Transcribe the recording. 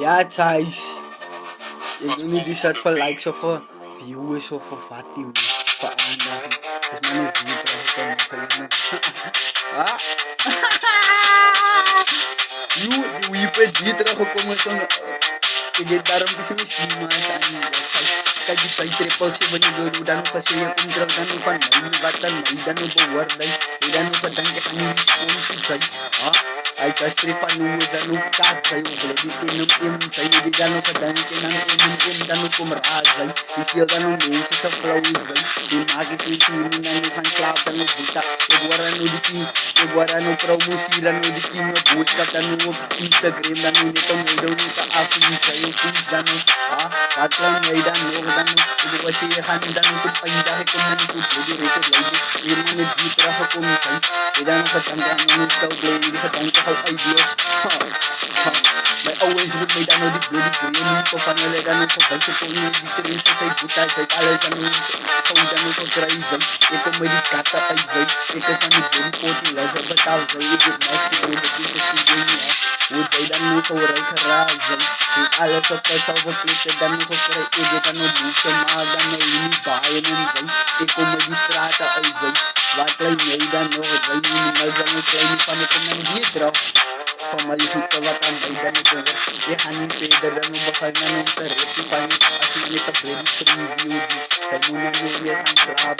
Ja, Zeiss. Ik doe niet die soort van likes of views of Fatim. Voor aandacht. Dus maar niet die praten. Ah? You ipe die teruggekomen zo'n... Ik weet daarom is het misschien maar aan. Kijk, die zijn trippels je door dan kasi je komt terug dan van mij. Wat dan mij dan bewoorden. Dan van dan je kan niet gewoon zijn. Ah? Ay kastripan mo danu kakay uble di tinum say di danu kadan kinan im danu kumrazay isil danu mesi sa flawzay di magi titi minan kan klatan no buta egwaranu di ki egwaranu promosi di ki no buta danu Instagram danu nito mo daw nita afin sayo kung danu katlan ngay danu ibu kasi kan danu kupay kung nanu kupay rito lady irman ni ditra sa kumsay danu katanda no nito blade sa tangka ideas. May always with may dano di bloody green ko panele dano ko kay ko ni di trin sa kay buta kay kala dano ko dano ko crazy ito may di kata kay zay ito sa ni body ko ti la sa bataw zay di na si body ko sa si niya would say dano ko ray karazay si ala sa sa ko plate dano ko kay ito dano di sa maga na ini bayan ng zay ito may di strata kay zay watlay may dano zay ni dano kay ni pano ko nang hidro Pamalikot ka ba tambay dami ko Ihanin pwede dami bakal na nung tarit Ipanin as manita bread sa review di Kay muna nyo yes ang club